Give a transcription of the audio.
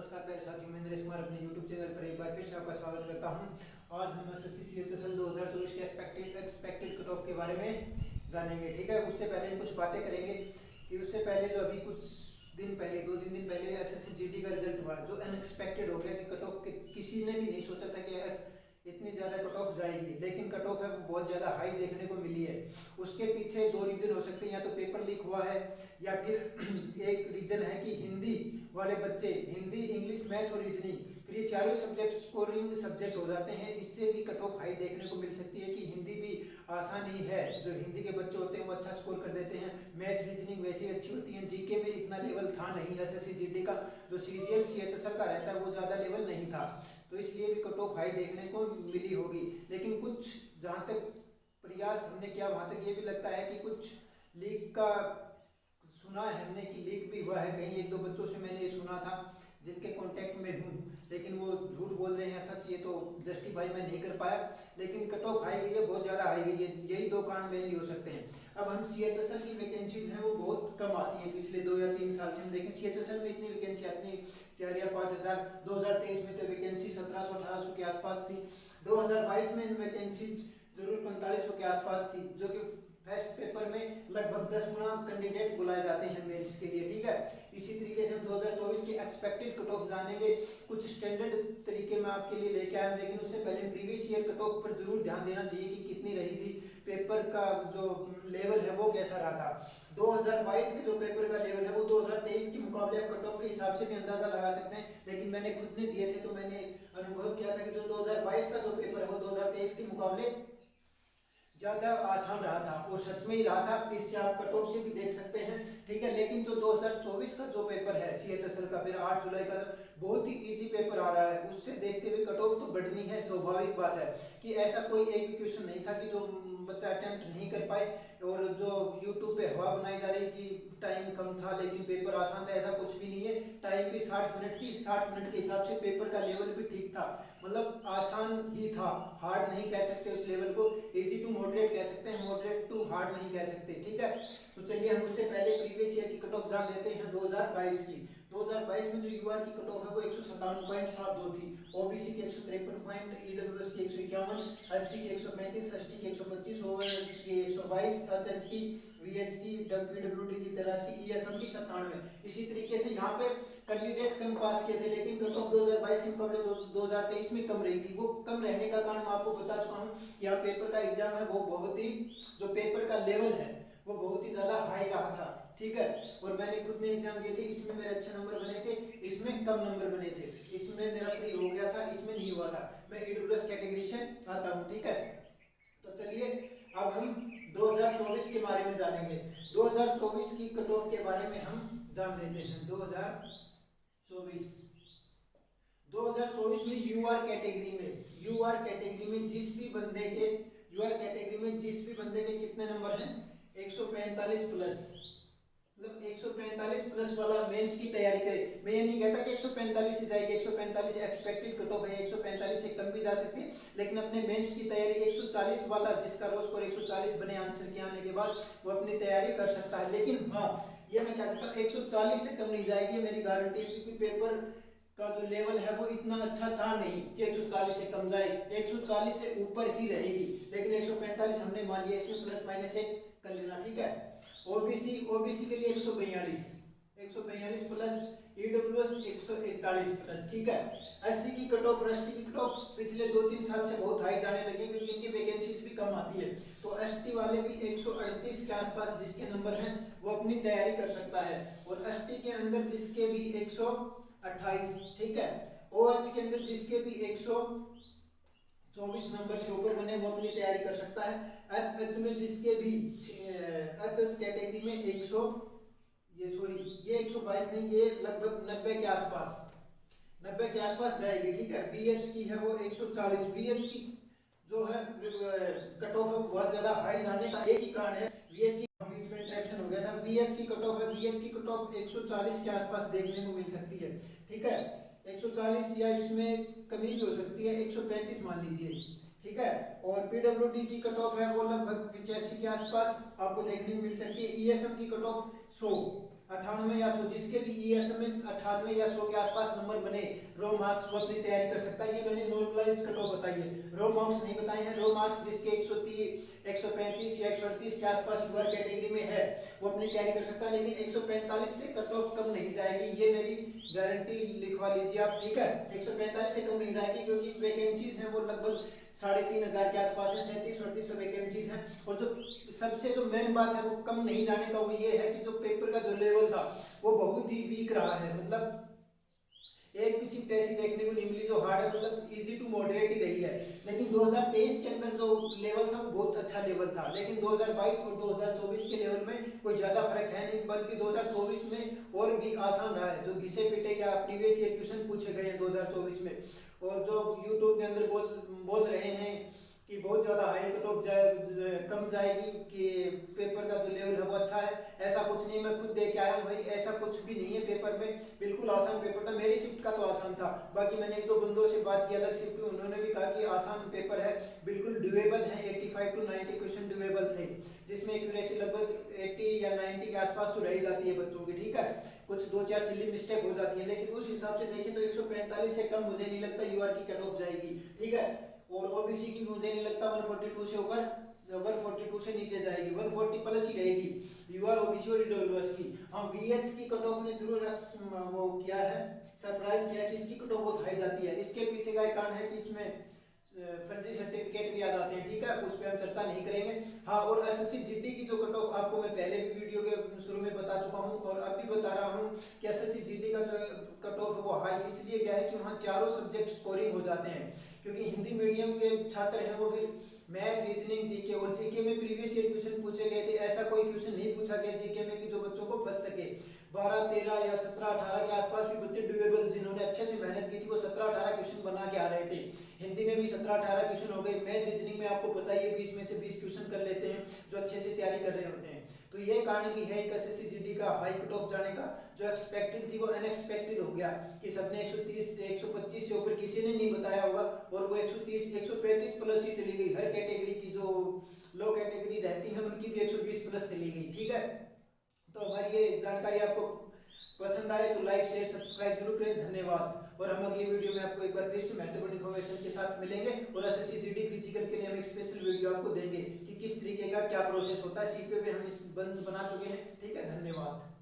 नमस्कार प्यारे साथियों, मैं नरेश कुमार अपने YouTube चैनल पर एक बार फिर से आपका स्वागत करता हूं। आज हम एसएससी CHSL 2024 के एक्सपेक्टेड कट ऑफ के बारे में जानेंगे। ठीक है, उससे पहले हम कुछ बातें करेंगे कि उससे पहले जो अभी कुछ दिन पहले 2-3 दिन पहले एसएससी जीडी का रिजल्ट हुआ, जो अनएक्सपेक्टेड हो गया कि कट ऑफ किसी ने भी नहीं सोचा था कि इतनी ज़्यादा कट ऑफ जाएगी, लेकिन कट ऑफ है वो बहुत ज़्यादा हाई देखने को मिली है। उसके पीछे दो रीज़न हो सकते हैं, या तो पेपर लीक हुआ है या फिर एक रीज़न है कि हिंदी वाले बच्चे, हिंदी, इंग्लिश, मैथ और रीजनिंग, फिर ये चारों सब्जेक्ट स्कोरिंग सब्जेक्ट हो जाते हैं। इससे भी कट ऑफ हाई देखने को मिल सकती है कि हिंदी भी आसान ही है, जो हिंदी के बच्चे होते हैं वो अच्छा स्कोर कर देते हैं। मैथ रीजनिंग वैसे ही अच्छी होती है। जीके में इतना लेवल था नहीं एसएससी जीडी का, जो सीजीएल CHSL का रहता है वो ज़्यादा लेवल नहीं था, तो इसलिए भी कट ऑफ हाई देखने को मिली होगी। लेकिन कुछ जहाँ तक प्रयास हमने किया वहाँ तक ये भी लगता है कि कुछ लीक का सुना है हमने कि लीक भी हुआ है। कहीं एक दो बच्चों से मैंने ये सुना था जिनके कांटेक्ट में हूँ, लेकिन वो झूठ बोल रहे हैं, सच ये तो जस्टिफाई मैं नहीं कर पाया। लेकिन कट ऑफ हाई गई है, बहुत ज़्यादा हाई गई है। यही दो कारण मेनली हो सकते हैं। अब हम CHSL की वैकेंसीज हैं वो बहुत कम आती हैं। पिछले 2 या 3 साल से हम देखें CHSL में इतनी वैकेंसी आती है 4 या 5 हज़ार। 2023 में तो वैकेंसी 1700-1800 के आसपास थी। 2022 में वैकेंसी जरूर 4500 के आसपास थी, जो कि फर्स्ट पेपर में लगभग 10 गुना कैंडिडेट बुलाए जाते हैं मेंस के लिए। ठीक है, इसी तरीके से हम 2024 के एक्सपेक्टेड कट ऑफ जानेंगे। कुछ स्टैंडर्ड तरीके में आपके लिए लेके आए, लेकिन उससे पहले प्रीवियस ईयर कट ऑफ पर जरूर ध्यान देना चाहिए कि कितनी रही थी, पेपर का जो लेवल है वो कैसा रहा था। 2022 के जो पेपर का लेवल है वो 2023 के मुकाबले आप कट ऑफ के हिसाब से भी अंदाजा लगा सकते हैं, लेकिन मैंने खुद ने दिए थे तो मैंने अनुभव किया था कि जो 2022 का जो पेपर है वो 2023 के मुकाबले ज़्यादा आसान रहा था, और सच में ही रहा था। इससे आप कट ऑफ से भी देख सकते हैं। ठीक है, लेकिन जो 2024 का जो पेपर है CHSL का, फिर 8 जुलाई का बहुत ही इजी पेपर आ रहा है, उससे देखते हुए कट ऑफ तो बढ़नी है। स्वाभाविक बात है कि ऐसा कोई एक क्वेश्चन नहीं था कि जो बच्चा अटेम्प्ट नहीं कर पाए। और जो यूट्यूब पे हवा बनाई जा रही कि टाइम कम था लेकिन पेपर आसान था, ऐसा कुछ भी नहीं है। टाइम भी 60 मिनट थी, 60 मिनट के हिसाब से पेपर का लेवल भी ठीक था, मतलब आसान ही था। हार्ड नहीं कह सकते उस लेवल को, इजी टू मॉडरेट कह सकते हैं, मॉडरेट टू हार्ड नहीं कह सकते। ठीक है, तो चलिए हम उससे पहले प्रीवियस ईयर की कट ऑफ जान लेते हैं 2022 की। 2022 में जो यूआर की कट ऑफ है वो 157.72 थी, ओबीसी की 153 पॉइंट, ईडब्ल्यूएस की 151, एससी की 135, एसटी की 125, ओएच की 122, एचएच की, वीएच की, पीडब्ल्यूडी की 83, ईएसएम की 97। इसी तरीके से यहाँ पे कैंडिडेट कम पास किए थे, लेकिन कट ऑफ 2022 के मुकाबले 2023 में कम रही थी। वो कम रहने का कारण मैं आपको बता चुका हूँ कि यहाँ पेपर का एग्जाम है वो बहुत ही, जो पेपर का लेवल है वो बहुत ही ज़्यादा हाई रहा था। ठीक है, और मैंने खुद ने एग्जाम दिए थे, इसमें मेरे अच्छे नंबर बने थे, इसमें कम नंबर बने थे, इसमें मेरा प्री हो गया था, इसमें नहीं हुआ था। मैं ईडब्ल्यूएस कैटेगरी से आता हूँ। ठीक है, तो चलिए अब हम 2024 के बारे में जानेंगे। 2024 की कट ऑफ के बारे में हम जान लेते हैं। 2024 में यूआर कैटेगरी में जिस भी बंदे के, यूआर कैटेगरी में जिस भी बंदे के कितने नंबर हैं 145 प्लस, मतलब 145 प्लस वाला मेंस की तैयारी करे। मैं ये नहीं कहता कि 145 से जाएगी, 145 एक्सपेक्टेड कट ऑफ है, 145 से कम भी जा सकती है, लेकिन अपने मेंस की तैयारी 140 वाला, जिसका रो स्कोर 140 बने आंसर के आने के बाद, वो अपनी तैयारी कर सकता है। लेकिन हाँ, ये मैं कह सकता हूँ 140 से कम नहीं जाएगी, मेरी गारंटी है, क्योंकि पेपर का जो लेवल है वो इतना अच्छा था नहीं कि 140 से कम जाए, 140 से ऊपर ही रहेगी। लेकिन 145 हमने मान लिया, इसमें प्लस माइनस 1 कर लेना। ठीक है, ओबीसी के लिए 142 प्लस, ईडब्ल्यूएस 141 प्लस। ठीक है, एससी की कट ऑफ, एसटी की कट ऑफ पिछले 2-3 साल से बहुत हाई जाने लगी, क्योंकि इनकी वैकेंसीज भी कम आती है। तो एसटी वाले भी 138 के आसपास जिसके नंबर हैं वो अपनी तैयारी कर सकता है, और एसटी के अंदर जिसके भी 128, ठीक है, ओएच के अंदर जिसके भी 124 नंबर से ऊपर बने वो अपनी तैयारी कर सकता है। एच में जिसके भी एच कैटेगरी में 122 नहीं, ये लगभग 90 के आसपास जाएगी। ठीक है, बीएच की है वो 140, बीएच की जो है कट ऑफ है बहुत ज्यादा हाई जाने का एक ही कारण है, बीएच की बीच में इंटरेक्शन हो गया था। बीएच की कट ऑफ है, बीएच की कट ऑफ 140 के आसपास देखने को मिल सकती है। ठीक है, 140 या इसमें कमी भी हो सकती है, 135 मान लीजिए। ठीक है, और पीडब्ल्यूडी की कट ऑफ है वो लगभग 85 के आसपास आपको देखने को मिल सकती है। ईएसएम की कट ऑफ 100, 98 या 100, जिसके भी ईएसएम में 98 या 100 के आसपास नंबर बने रो मार्क्स, वो अपनी तैयारी कर सकता है। ये मैंने नॉर्मलाइज्ड कट ऑफ बताई है, रो मार्क्स नहीं बताए हैं। रो मार्क्स जिसके 130, 135 या 138 के आसपास यूआर कैटेगरी में है, वो अपनी तैयारी कर सकता है, लेकिन 145 से कट ऑफ कम नहीं जाएगी, ये मेरी गारंटी लिखवा लीजिए आप, ठीक है। 145 से कम नहीं जाएगी, क्योंकि वैकेंसीज हैं वो लगभग 3500 के आसपास है, 3700-3800 वैकेंसीज हैं। और जो सबसे जो मेन बात है वो कम नहीं जाने का, वो ये है कि जो पेपर का जो लेवल था वो बहुत ही वीक रहा है। मतलब एक भी शिफ्ट ऐसी देखने को नहीं मिली जो हार्ड है, मतलब इजी टू मॉडरेट ही रही है। लेकिन 2023 के अंदर जो लेवल था वो बहुत अच्छा लेवल था, लेकिन 2022 और 2024 के लेवल में कोई ज़्यादा फर्क है नहीं, बल्कि 2024 में और भी आसान रहा है। जो घिसे पिटे या प्रीवियस ईयर क्वेश्चन पूछे गए हैं 2024 में, और जो यूट्यूब के अंदर बोल रहे हैं कि बहुत ज़्यादा हाई कट ऑफ कम जाएगी, कि पेपर का जो लेवल है वो अच्छा है, ऐसा कुछ नहीं। मैं खुद देख के आया हूँ भाई, ऐसा कुछ भी नहीं है। पेपर में बिल्कुल आसान पेपर था, मेरी शिफ्ट का तो आसान था। बाकी मैंने 1-2 बंदों से बात की अलग शिफ्ट में, उन्होंने भी कहा कि आसान पेपर है, बिल्कुल ड्यूएबल है। 85 to 90 क्वेश्चन ड्यूएबल थे, जिसमें एक्यूरेसी लगभग 80 या 90 के आसपास तो रह जाती है बच्चों की, ठीक है। कुछ 2-4 सिली मिस्टेक हो जाती है, लेकिन उस हिसाब से देखें तो 145 से कम मुझे नहीं लगता यूआर की कट ऑफ जाएगी, ठीक है। और ओबीसी की मुझे नहीं लगता 142 से ऊपर, 142 से नीचे जाएगी, 140 प्लस ही रहेगी यूआर, ओबीसी और ईडब्ल्यूएस की। हाँ, वीएच की कट ऑफ ने जरूर वो किया है, सरप्राइज किया कि इसकी कट ऑफ बहुत हाई जाती है। इसके पीछे का एक कारण है कि इसमें फर्जी सर्टिफिकेट भी आ जाते हैं, ठीक है, उस पर हम चर्चा नहीं करेंगे। हाँ, और एसएससी जीडी की जो कट ऑफ आपको मैं पहले भी वीडियो के शुरू में बता चुका हूँ और अब भी बता रहा हूँ कि एसएससी जीडी का जो कट ऑफ है वो हाई इसलिए गया है कि वहाँ चारों सब्जेक्ट स्कोरिंग हो जाते हैं, क्योंकि हिंदी मीडियम के छात्र हैं वो फिर मैथ, रीजनिंग, जीके, और जीके में प्रीवियस ईयर क्वेश्चन पूछे गए थे। ऐसा कोई क्वेश्चन नहीं पूछा गया जीके में कि जो बच्चों को फंस सके। 12, 13 या 17, 18 के आसपास भी बच्चे ड्यूएबल, जिन्होंने अच्छे से मेहनत की थी, वो 17, 18 क्वेश्चन बना के आ रहे थे। हिंदी में भी 17, 18 क्वेश्चन हो गए। मैथ, रीजनिंग में आपको पता ही है 20 में से 20 क्वेश्चन कर लेते हैं जो अच्छे से तैयारी कर रहे होते हैं। तो ये कारण भी है एसएससी जीडी का हाई कट ऑफ जाने का। जो एक्सपेक्टेड थी वो अनएक्सपेक्टेड हो गया कि सबने 130 से 125 से ऊपर किसी ने नहीं बताया होगा, और वो 130, 135 प्लस ही चली गई। हर कैटेगरी की जो लो कैटेगरी रहती है उनकी भी 120 प्लस चली गई, ठीक है। तो हमारी ये जानकारी आपको पसंद आए तो लाइक, शेयर, सब्सक्राइब जरूर करें। धन्यवाद। और हम अगली वीडियो में आपको एक बार फिर से महत्वपूर्ण इन्फॉर्मेशन के साथ मिलेंगे, और एसएससी जीडी फिजिकल के लिए हम एक स्पेशल वीडियो आपको देंगे कि किस तरीके का क्या प्रोसेस होता है। सीपीओ पे हम इस बना चुके हैं, ठीक है। धन्यवाद।